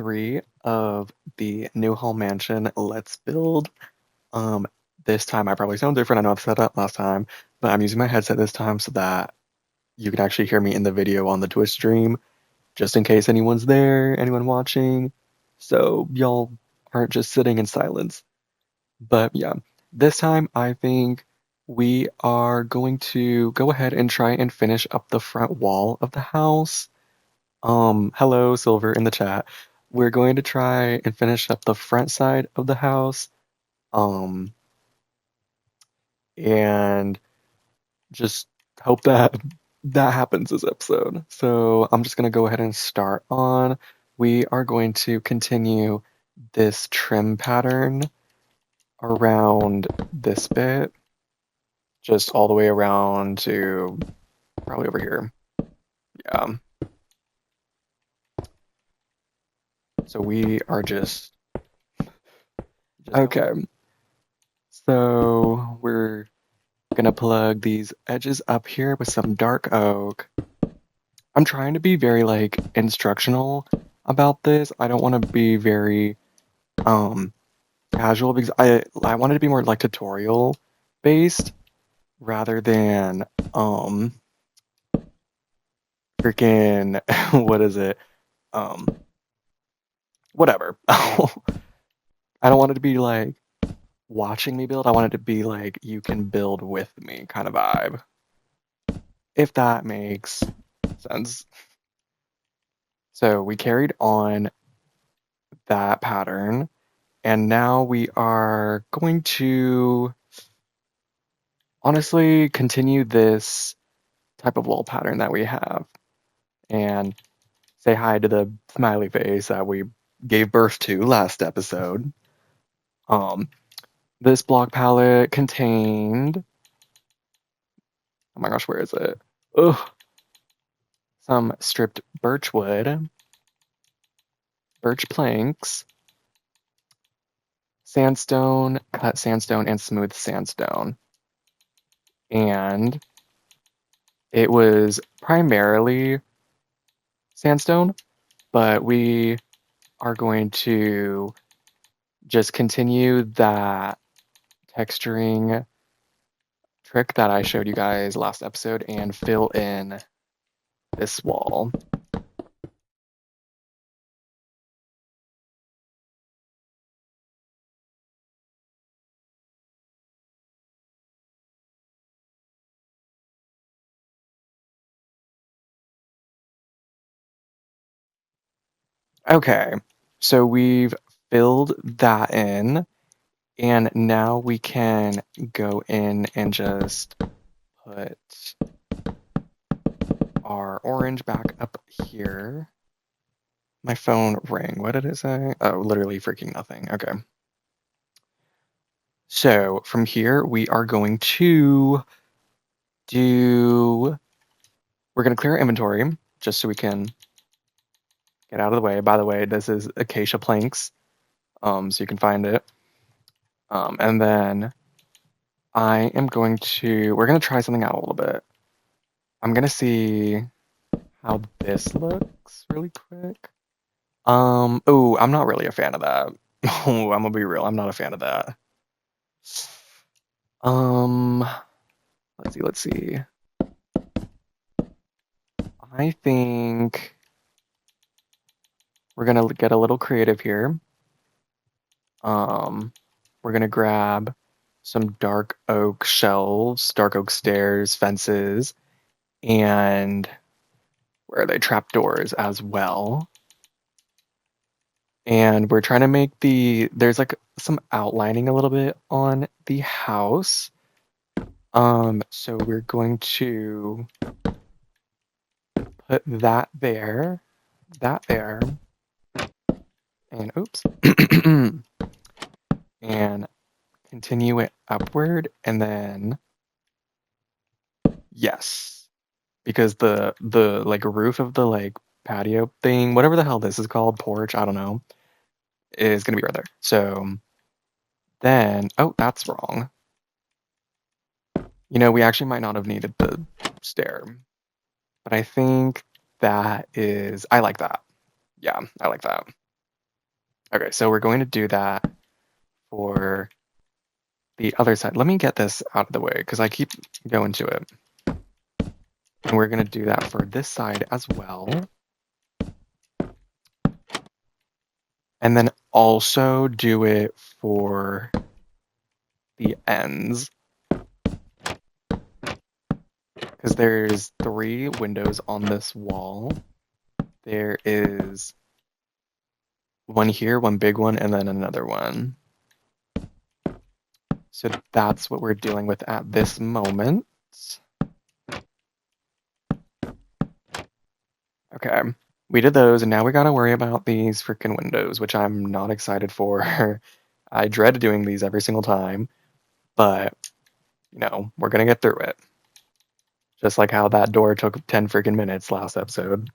3 of the NEWHALL mansion Let's Build. Um, this time I probably sound different. I know I've said that last time, but I'm using my headset this time so that you can actually hear me in the video on the Twitch stream, just in case anyone's there, anyone watching, so y'all aren't just sitting in silence. But yeah, this time I think we are going to go ahead and try and finish up the front wall of the house. Hello, Silver in the chat. We're going to try and finish up the front side of the house. Um, and just hope that that happens this episode. So I'm just gonna go ahead and start on. We are going to continue this trim pattern around this bit, just all the way around to probably over here. Yeah. So we are just okay. So we're gonna plug these edges up here with some dark oak. I'm trying to be very like instructional about this. I don't want to be very casual because I wanted to be more like tutorial based rather than freaking what is it? Um whatever. I don't want it to be like watching me build. I want it to be like you can build with me kind of vibe. If that makes sense. So we carried on that pattern, and now we are going to honestly continue this type of wall pattern that we have and say hi to the smiley face that we gave birth to last episode. This block palette contained, oh my gosh, where is it? Ugh. Some stripped birch wood, birch planks, sandstone, cut sandstone, and smooth sandstone. And it was primarily sandstone, but we are going to just continue that texturing trick that I showed you guys last episode and fill in this wall. Okay, so we've filled that in, and now we can go in and just put our orange back up here. My phone rang. What did it say? Oh, literally freaking nothing. Okay. So from here, we are going to we're going to clear our inventory just so we can get out of the way. By the way, this is acacia planks, so you can find it. And then we're going to try something out a little bit. I'm going to see how this looks really quick. Oh, I'm not really a fan of that. Oh, I'm gonna be real. I'm not a fan of that. Let's see. I think we're gonna get a little creative here. We're gonna grab some dark oak shelves, dark oak stairs, fences, and where are they? Trapdoors as well. And we're trying to make there's like some outlining a little bit on the house. So we're going to put that there, and oops, and continue it upward, and then yes, because the like roof of the like patio thing, whatever the hell this is called, porch, I don't know, is gonna be right there. So then, oh, that's wrong. You know, we actually might not have needed the stair, but I think that is, I like that. Yeah, I like that. Okay, so we're going to do that for the other side. Let me get this out of the way because I keep going to it. And we're going to do that for this side as well. And then also do it for the ends. Because there's 3 windows on this wall. There is one here, one big one, and then another one. So that's what we're dealing with at this moment. Okay, we did those, and now we gotta worry about these freaking windows, which I'm not excited for. I dread doing these every single time, but, you know, we're gonna get through it. Just like how that door took 10 freaking minutes last episode.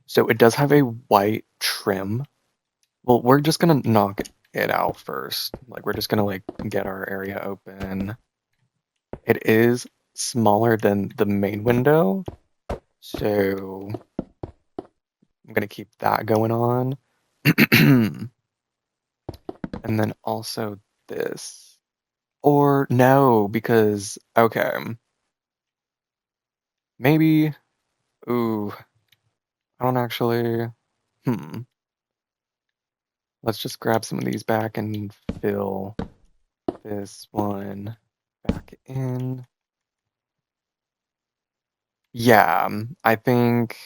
So it does have a white trim. Well, we're just gonna knock it out first. Like, we're just gonna, like, get our area open. It is smaller than the main window, so I'm gonna keep that going on. And then also this. Or no, because, okay. Maybe, ooh, I don't actually, Let's just grab some of these back and fill this one back in. Yeah, I think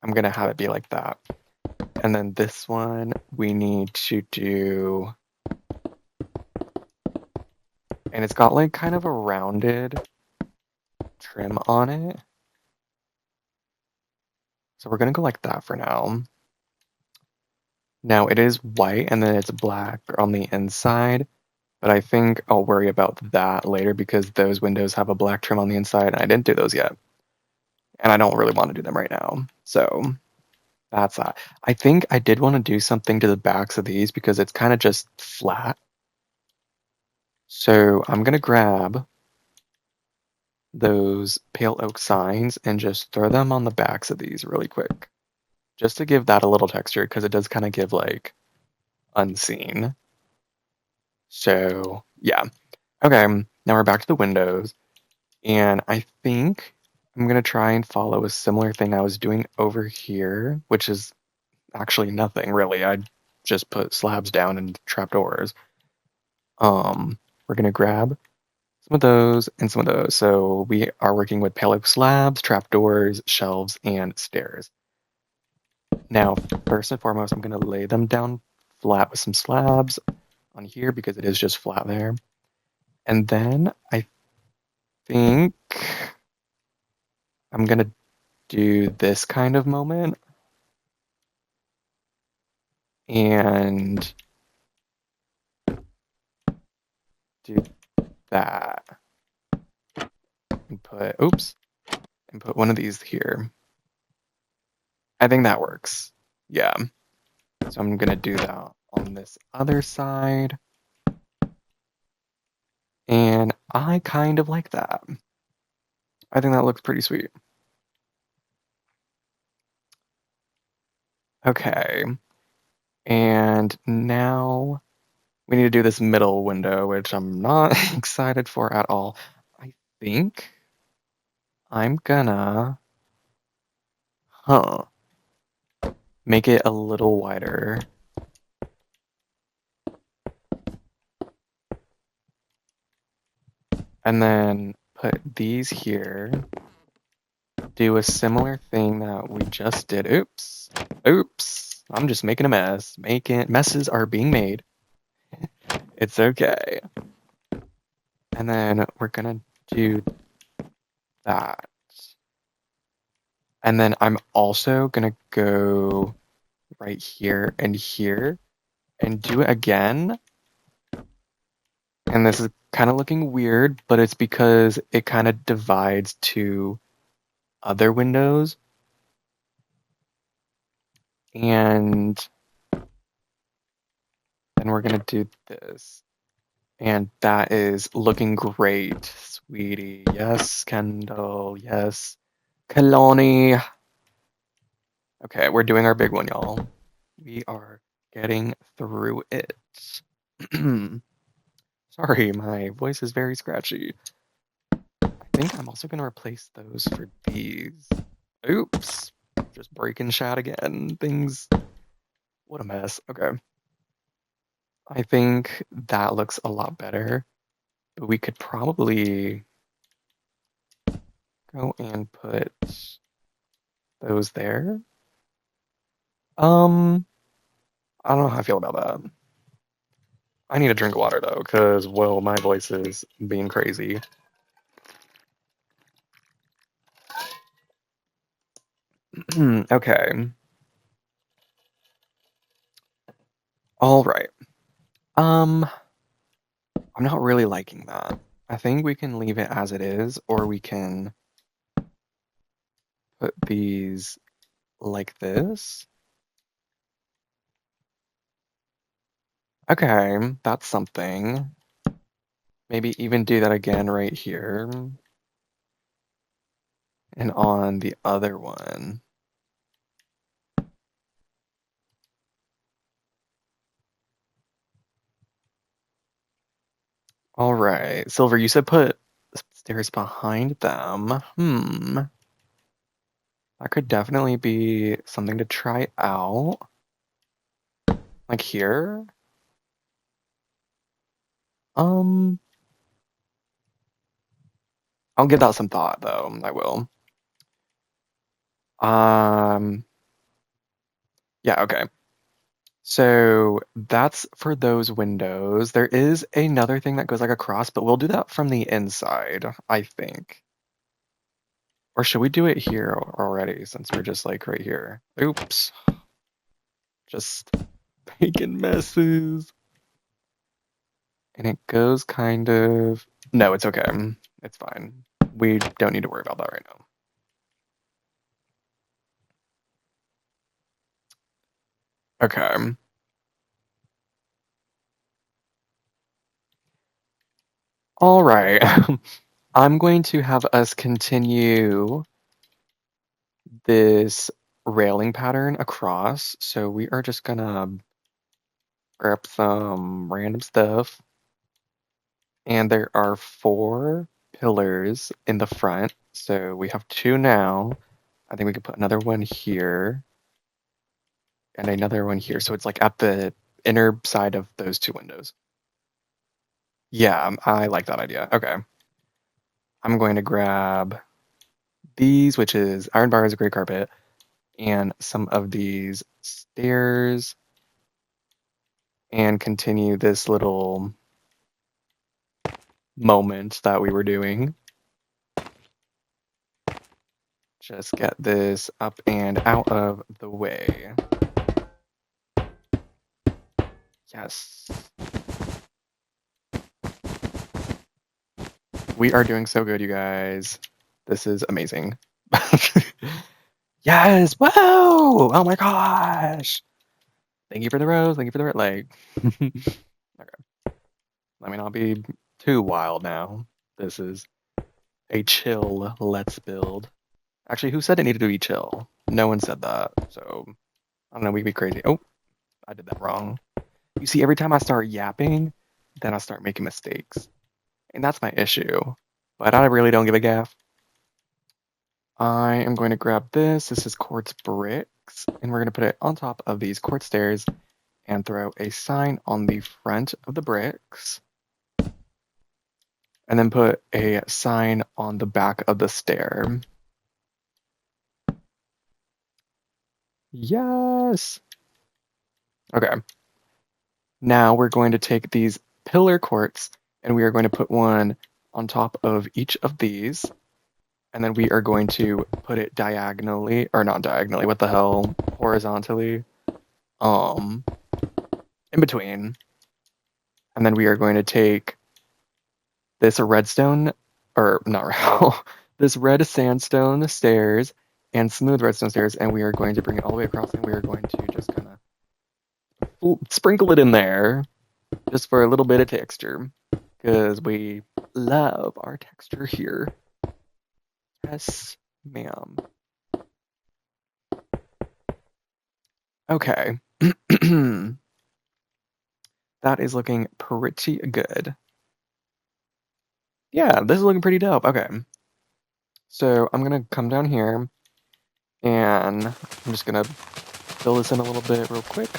I'm gonna have it be like that. And then this one, we need to do, and it's got like kind of a rounded trim on it. So we're gonna go like that for now. Now it is white and then it's black on the inside, but I think I'll worry about that later because those windows have a black trim on the inside and I didn't do those yet. And I don't really want to do them right now. So that's that. I think I did want to do something to the backs of these because it's kind of just flat. So I'm gonna grab those pale oak signs and just throw them on the backs of these really quick. Just to give that a little texture because it does kind of give like unseen. So yeah. Okay, now we're back to the windows. And I think I'm gonna try and follow a similar thing I was doing over here, which is actually nothing really. I just put slabs down and trapdoors. We're gonna grab some of those and some of those. So we are working with pale oak slabs, trapdoors, shelves, and stairs. Now, first and foremost, I'm gonna lay them down flat with some slabs on here because it is just flat there. And then I think I'm gonna do this kind of moment and do that. And put one of these here. I think that works. Yeah. So I'm gonna do that on this other side. And I kind of like that. I think that looks pretty sweet. Okay. And now we need to do this middle window, which I'm not excited for at all. I think I'm gonna, make it a little wider. And then put these here. Do a similar thing that we just did. Oops. Oops. I'm just making a mess. Messes are being made. It's okay. And then we're gonna do that. And then I'm also gonna go right here and do it again. And this is kind of looking weird, but it's because it kind of divides two other windows. And then we're gonna do this. And that is looking great, sweetie. Yes, Kendall. Yes. Kalani. Okay, we're doing our big one, y'all. We are getting through it. Sorry, my voice is very scratchy. I think I'm also going to replace those for these. Oops. Just breaking shot again. Things. What a mess. Okay. I think that looks a lot better. But we could probably go and put those there. I don't know how I feel about that. I need a drink of water though, because, well, my voice is being crazy. Okay. All right. I'm not really liking that. I think we can leave it as it is, or we can put these like this. Okay, that's something. Maybe even do that again right here. And on the other one. All right. Silver, you said put stairs behind them. That could definitely be something to try out. Like here. Um, I'll give that some thought though. I will. Um, yeah, okay. So that's for those windows. There is another thing that goes like across, but we'll do that from the inside, I think. Or should we do it here already since we're just like right here? Oops. Just making messes. And it goes kind of... No, it's okay. It's fine. We don't need to worry about that right now. Okay. All right. I'm going to have us continue this railing pattern across. So we are just gonna grab some random stuff. And there are 4 pillars in the front. So we have 2 now. I think we could put another one here and another one here. So it's like at the inner side of those 2 windows. Yeah, I like that idea. Okay. I'm going to grab these, which is iron bars, gray carpet, and some of these stairs, and continue this little moment that we were doing. Just get this up and out of the way. Yes. We are doing so good, you guys. This is amazing. Yes! Whoa! Oh my gosh! Thank you for the rose. Thank you for the red leg. Okay. Let me not be too wild now. This is a chill let's build. Actually, who said it needed to be chill? No one said that. So, I don't know, we could be crazy. Oh, I did that wrong. You see, every time I start yapping, then I start making mistakes. And that's my issue. But I really don't give a gaff. I am going to grab this. This is quartz bricks. And we're going to put it on top of these quartz stairs and throw a sign on the front of the bricks. And then put a sign on the back of the stair. Yes! Okay. Now we're going to take these pillar quartz and we are going to put one on top of each of these. And then we are going to put it diagonally, or not diagonally, what the hell, horizontally, in between. And then we are going to take this redstone, or not, this red sandstone stairs and smooth redstone stairs, and we are going to bring it all the way across, and we are going to just kind of sprinkle it in there, just for a little bit of texture, because we love our texture here. Yes, ma'am. Okay. That is looking pretty good. Yeah, this is looking pretty dope. Okay. So I'm gonna come down here and I'm just gonna fill this in a little bit real quick.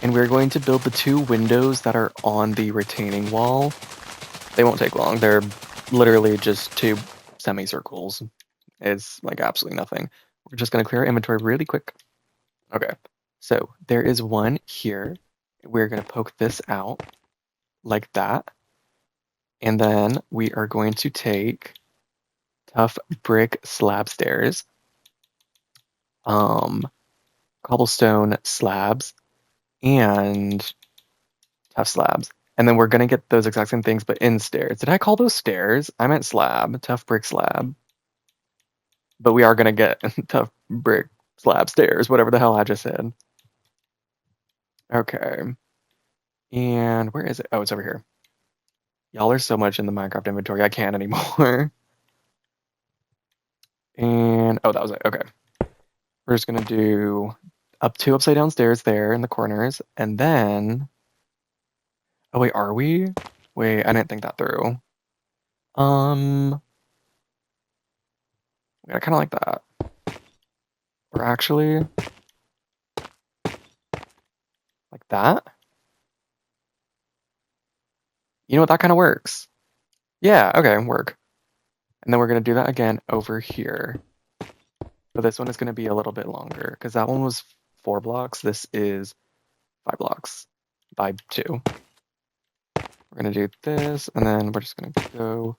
And we're going to build the two windows that are on the retaining wall. They won't take long. They're literally just two semicircles. It's like absolutely nothing. We're just gonna clear our inventory really quick. Okay. So there is one here. We're gonna poke this out like that. And then we are going to take tough brick slab stairs, cobblestone slabs, and tough slabs. And then we're gonna get those exact same things, but in stairs. Did I call those stairs? I meant slab, tough brick slab. But we are gonna get tough brick slab stairs, whatever the hell I just said. Okay. And where is it? Oh, it's over here. Y'all are so much in the Minecraft inventory, I can't anymore. And oh, that was it. Okay. We're just gonna do up two upside down stairs there in the corners, and then oh wait, are we? Wait, I didn't think that through. I kind of like that. Or actually, like that. You know what? That kind of works. Yeah. Okay. Work. And then we're gonna do that again over here. But this one is gonna be a little bit longer because that one was 4 blocks. This is 5 blocks by 2. We're gonna do this, and then we're just gonna go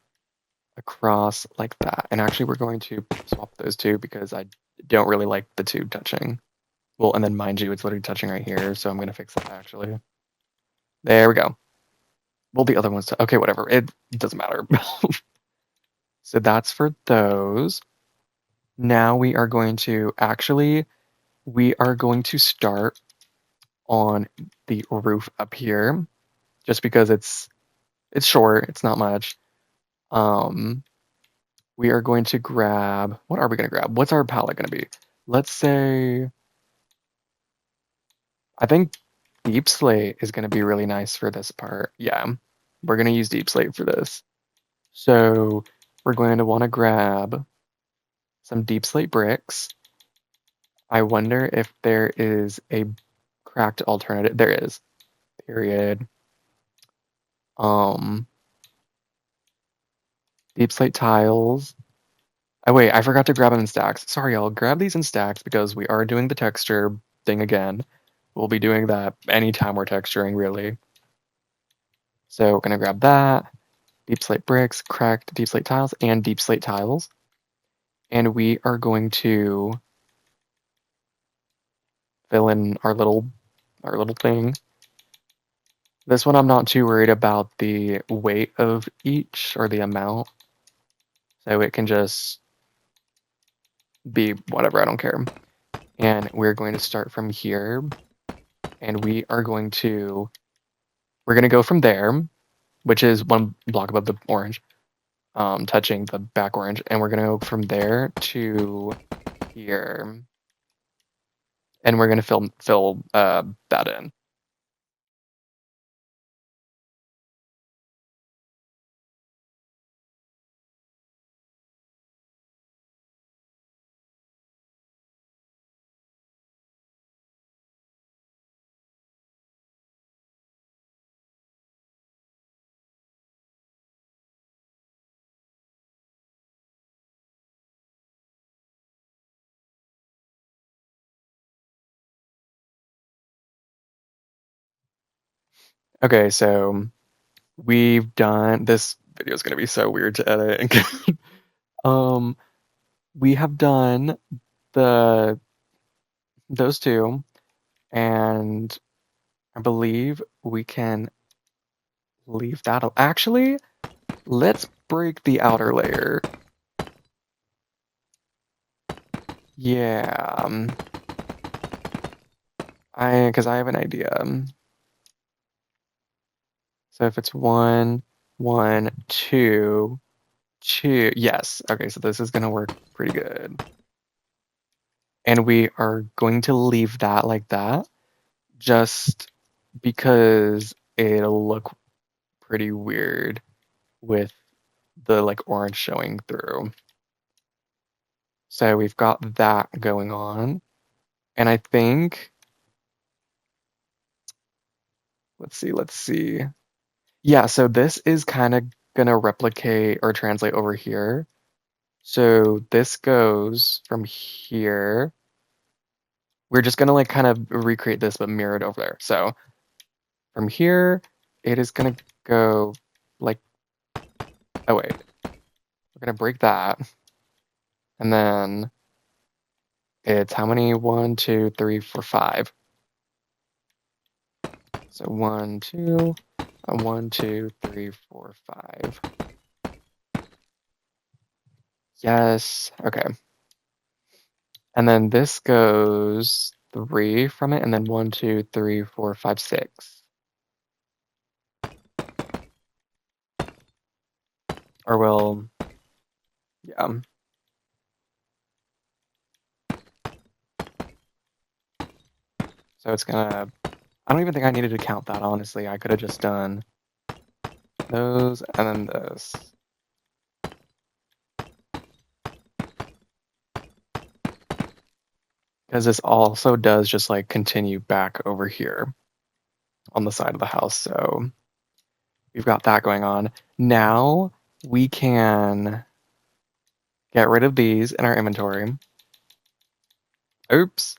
across like that. And actually, we're going to swap those two because I don't really like the two touching. Well, and then mind you, it's literally touching right here, so I'm gonna fix that actually. There we go. Well, the other ones, okay, whatever. It doesn't matter. So that's for those. Now we are going to start on the roof up here, just because it's short, it's not much. We are going to grab, what are we going to grab? What's our palette going to be? Let's say, I think deep slate is going to be really nice for this part. Yeah, we're going to use deep slate for this. So we're going to want to grab some deep slate bricks. I wonder if there is a cracked alternative. There is. Period. Deep slate tiles. Oh wait, I forgot to grab them in stacks. Sorry, y'all. Grab these in stacks because we are doing the texture thing again. We'll be doing that anytime we're texturing, really. So we're gonna grab that. Deep slate bricks, cracked deep slate tiles, and deep slate tiles. And we are going to fill in our little thing. This one I'm not too worried about the weight of each or the amount. So it can just be whatever, I don't care. And we're going to start from here. And we're going to go from there, which is 1 block above the orange, touching the back orange. And we're going to go from there to here. And we're going to fill that in. Okay, so we've done this video is going to be so weird to edit. We have done those two, and I believe we can leave that. Actually, let's break the outer layer. Yeah, because I have an idea. So if it's 1, 1, 2, 2, yes. Okay, so this is gonna work pretty good. And we are going to leave that like that, just because it'll look pretty weird with the like orange showing through. So we've got that going on. And I think, let's see. Yeah, so this is kind of gonna replicate or translate over here. So this goes from here. We're just gonna like kind of recreate this but mirror it over there. So from here, it is gonna go like, oh wait, we're gonna break that. And then it's how many? 1, 2, 3, 4, 5. So 1, 2, 1, 2, 3, 4, 5. Yes. Okay. And then this goes 3 from it, and then 1, 2, 3, 4, 5, 6. Or will, yeah. So it's gonna, I don't even think I needed to count that, honestly. I could have just done those and then this. Because this also does just like continue back over here on the side of the house. So we've got that going on. Now we can get rid of these in our inventory. Oops.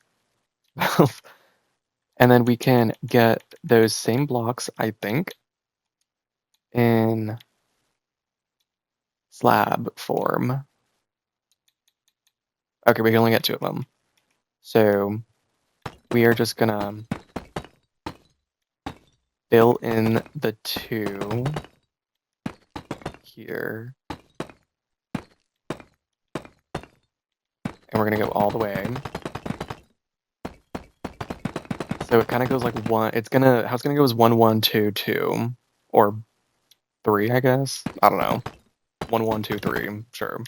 And then we can get those same blocks, I think, in slab form. Okay, we can only get 2 of them. So we are just gonna fill in the 2 here. And we're gonna go all the way. So it kind of goes like how it's gonna go is 1, 1, 2, 2, or 3, I guess. I don't know. 1, 1, 2, 3, sure.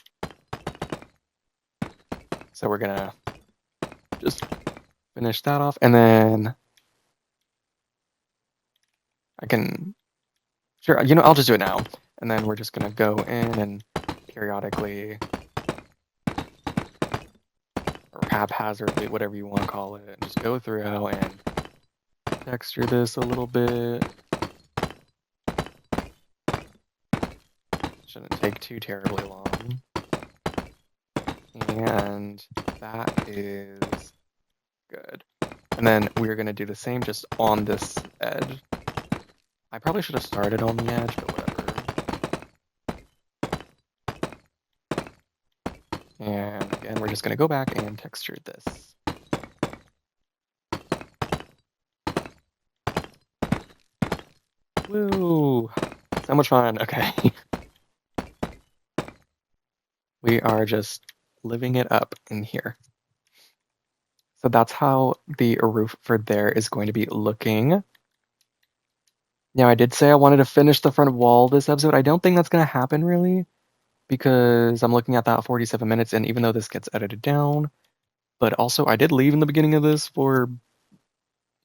So we're gonna just finish that off, and then I can, sure, I'll just do it now. And then we're just gonna go in and periodically, or haphazardly, whatever you want to call it, and just go through and texture this a little bit. Shouldn't take too terribly long. And that is good. And then we're going to do the same just on this edge. I probably should have started on the edge, but whatever. And again, we're just going to go back and texture this. Woo! So much fun. Okay. We are just living it up in here. So that's how the roof for there is going to be looking. Now, I did say I wanted to finish the front wall this episode. I don't think that's going to happen, really, because I'm looking at that 47 minutes, and even though this gets edited down, but also I did leave in the beginning of this for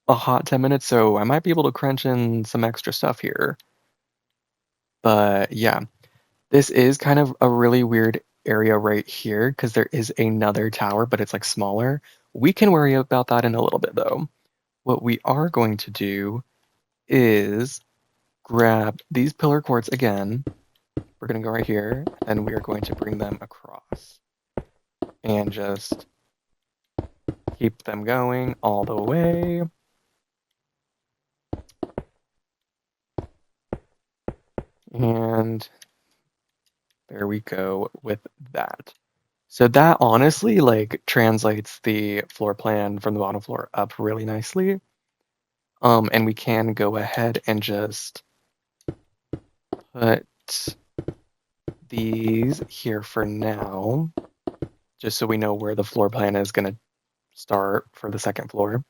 a hot 10 minutes, so I might be able to crunch in some extra stuff here. But yeah, this is kind of a really weird area right here, because there is another tower, but it's like smaller. We can worry about that in a little bit, though. What we are going to do is grab these pillar cords again. We're going to go right here, and we are going to bring them across. And just keep them going all the way. And there we go with that. So that honestly like translates the floor plan from the bottom floor up really nicely. And we can go ahead and just put these here for now, just so we know where the floor plan is going to start for the second floor.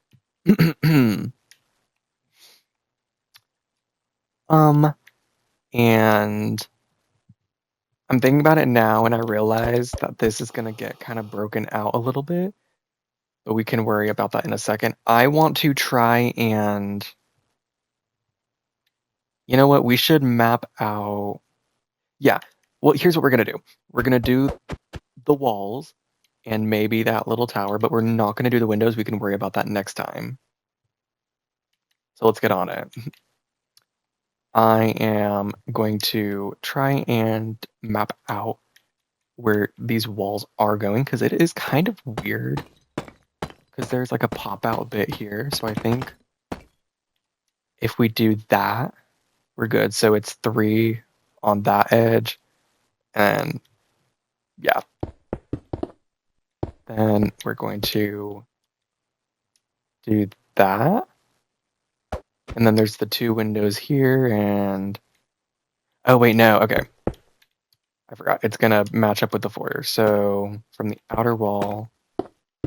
And I'm thinking about it now, and I realize that this is going to get kind of broken out a little bit but we can worry about that in a second. I want to try and, you know what, we should map out, yeah. Well, here's what we're gonna do. We're gonna do the walls and maybe that little tower, but we're not gonna do the windows. We can worry about that next time. So let's get on it. I am going to try and map out where these walls are going because it is kind of weird because there's like a pop out bit here. So I think if we do that, we're good. So it's 3 on that edge and yeah. Then we're going to do that. And then there's the 2 windows here and oh wait, no, okay. I forgot. It's gonna match up with the foyer. So from the outer wall,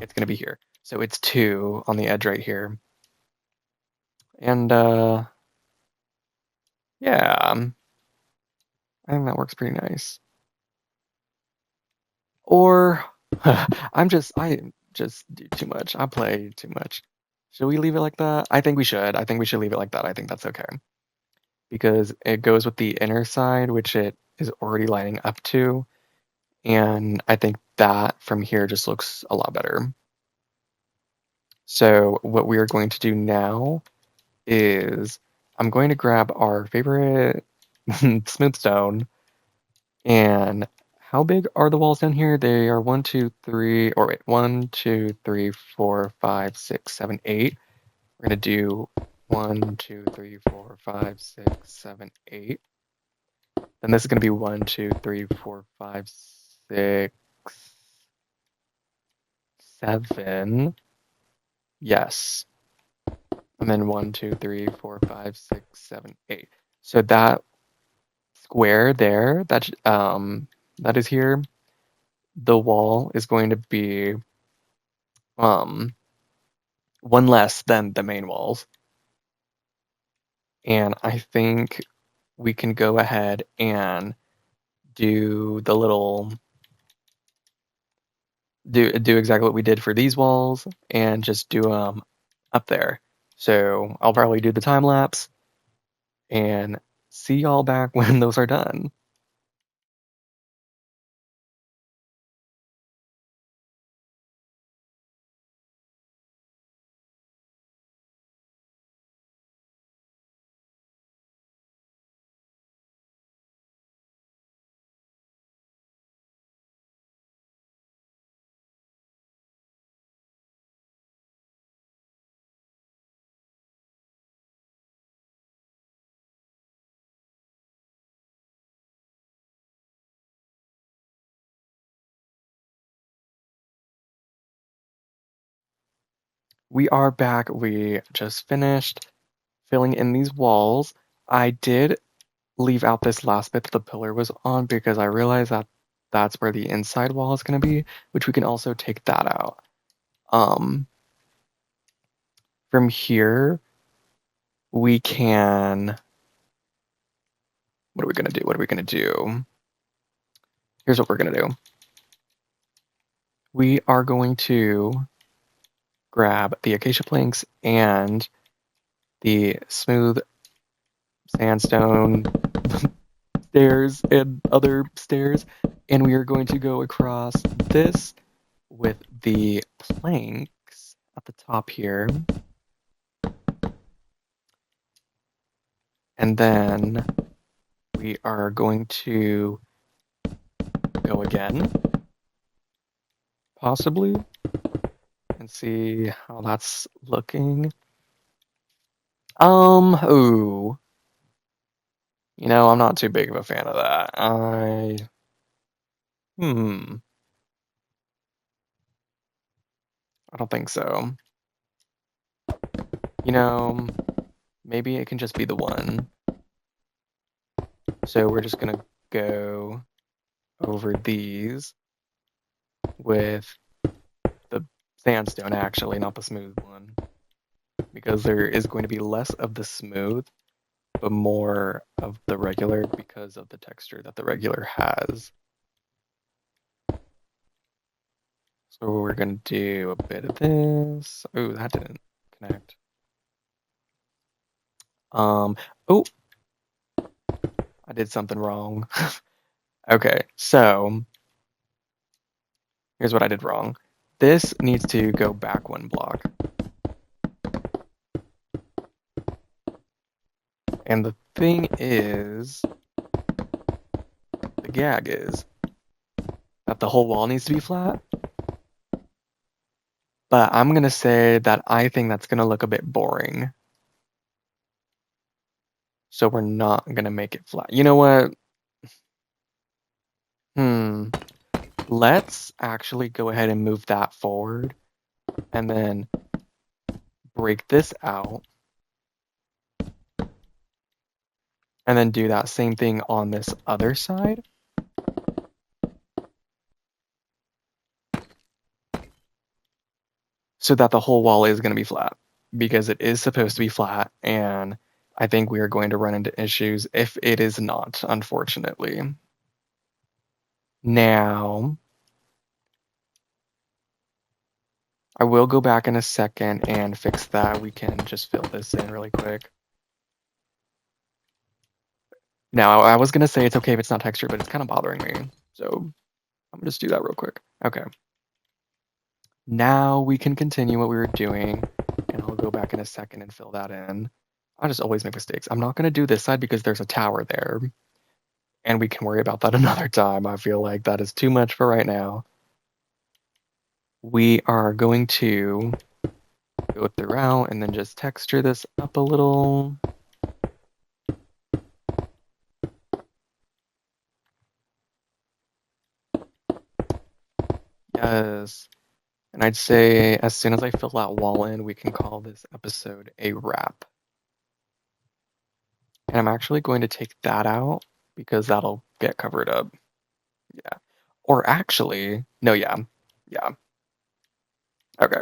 it's gonna be here. So it's 2 on the edge right here. And yeah, I think that works pretty nice. Or I just do too much. I play too much. Should we leave it like that? I think we should. I think we should leave it like that. I think that's okay. Because it goes with the inner side, which it is already lining up to. And I think that from here just looks a lot better. So what we are going to do now is I'm going to grab our favorite smooth stone. And how big are the walls down here? They are 1, 2, 3, or wait, 1, 2, 3, 4, 5, 6, 7, 8. We're going to do 1, 2, 3, 4, 5, 6, 7, 8. Then this is going to be 1, 2, 3, 4, 5, 6, 7. Yes. And then 1, 2, 3, 4, 5, 6, 7, 8. So that square there, that is here, the wall is going to be 1 less than the main walls. And I think we can go ahead and do the little do exactly what we did for these walls and just do them up there. So I'll probably do the time lapse and see y'all back when those are done. We are back. We just finished filling in these walls. I did leave out this last bit that the pillar was on because I realized that that's where the inside wall is going to be, which we can also take that out. From here, we can, what are we going to do? What are we going to do? Here's what we're going to do. We are going to grab the acacia planks and the smooth sandstone stairs and other stairs, and we are going to go across this with the planks at the top here. And then we are going to go again, possibly, and see how that's looking. Ooh. You know, I'm not too big of a fan of that. I don't think so. You know, maybe it can just be the 1. So we're just gonna go over these with the sandstone, actually, not the smooth one. Because there is going to be less of the smooth, but more of the regular because of the texture that the regular has. So So we're gonna do a bit of this. Oh, that didn't connect. Oh, I did something wrong. Okay, so here's what I did wrong. This needs to go back one block. And the thing is, the gag is that the whole wall needs to be flat. But I'm gonna say that I think that's gonna look a bit boring. So we're not gonna make it flat. You know what? Let's actually go ahead and move that forward and then break this out. And then do that same thing on this other side. So that the whole wall is going to be flat, because it is supposed to be flat, and I think we are going to run into issues if it is not, unfortunately. Now, I will go back in a second and fix that. We can just fill this in really quick. Now, I was going to say it's okay if it's not textured, but it's kind of bothering me. So I'm going to just do that real quick. Okay. Now we can continue what we were doing, and I'll go back in a second and fill that in. I just always make mistakes. I'm not going to do this side because there's a tower there, and we can worry about that another time. I feel like that is too much for right now. We are going to go throughout and then just texture this up a little. Yes. And I'd say as soon as I fill that wall in, we can call this episode a wrap. And I'm actually going to take that out because that'll get covered up. Yeah. Or actually, no, yeah. Yeah. Okay.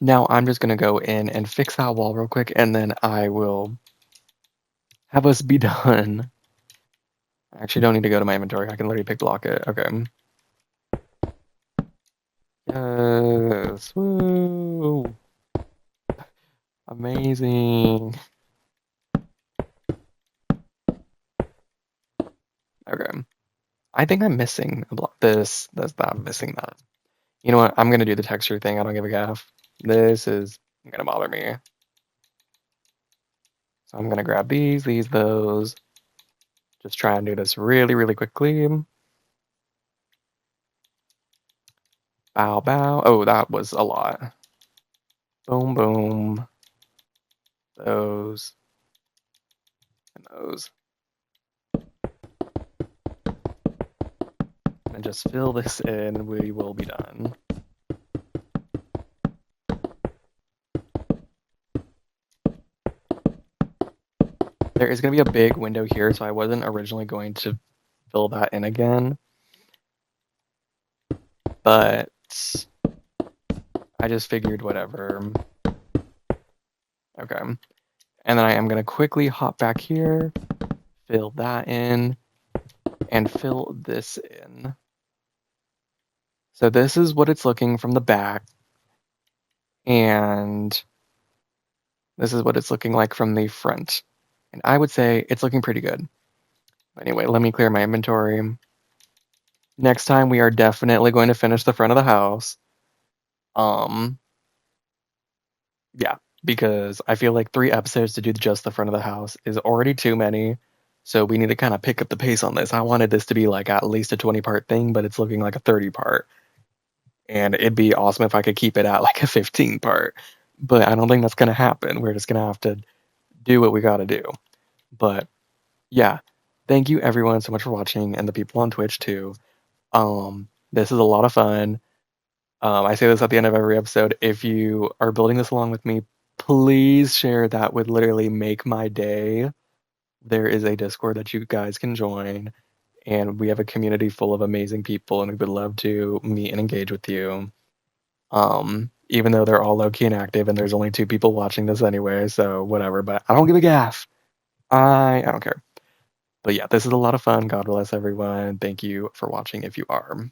Now I'm just going to go in and fix that wall real quick, and then I will have us be done. I actually don't need to go to my inventory. I can literally pick block it. Okay. Yes. Woo. Amazing. Okay. I think I'm missing a block. This, that, I'm missing that. You know what? I'm going to do the texture thing. I don't give a gaff. This is going to bother me. So I'm going to grab these, those. Just try and do this really, really quickly. Bow, bow. Oh, that was a lot. Boom, boom. Those. And those. And just fill this in, and we will be done. There is going to be a big window here, so I wasn't originally going to fill that in again. But I just figured whatever. Okay. And then I am going to quickly hop back here, fill that in, and fill this in. So this is what it's looking from the back, and this is what it's looking like from the front. And I would say it's looking pretty good. Anyway, let me clear my inventory. Next time we are definitely going to finish the front of the house. Yeah, because I feel like 3 episodes to do just the front of the house is already too many. So we need to kind of pick up the pace on this. I wanted this to be like at least a 20-part thing, but it's looking like a 30-part. And it'd be awesome if I could keep it at like a 15-part. But I don't think that's going to happen. We're just going to have to do what we got to do. But yeah, thank you everyone so much for watching, and the people on Twitch too. This is a lot of fun. I say this at the end of every episode. If you are building this along with me, please share. That would literally make my day. There is a Discord that you guys can join, and we have a community full of amazing people, and we would love to meet and engage with you. Even though they're all low-key and active, and there's only 2 people watching this anyway, so whatever. But I don't give a gaff. I don't care. But yeah, this is a lot of fun. God bless everyone. Thank you for watching if you are.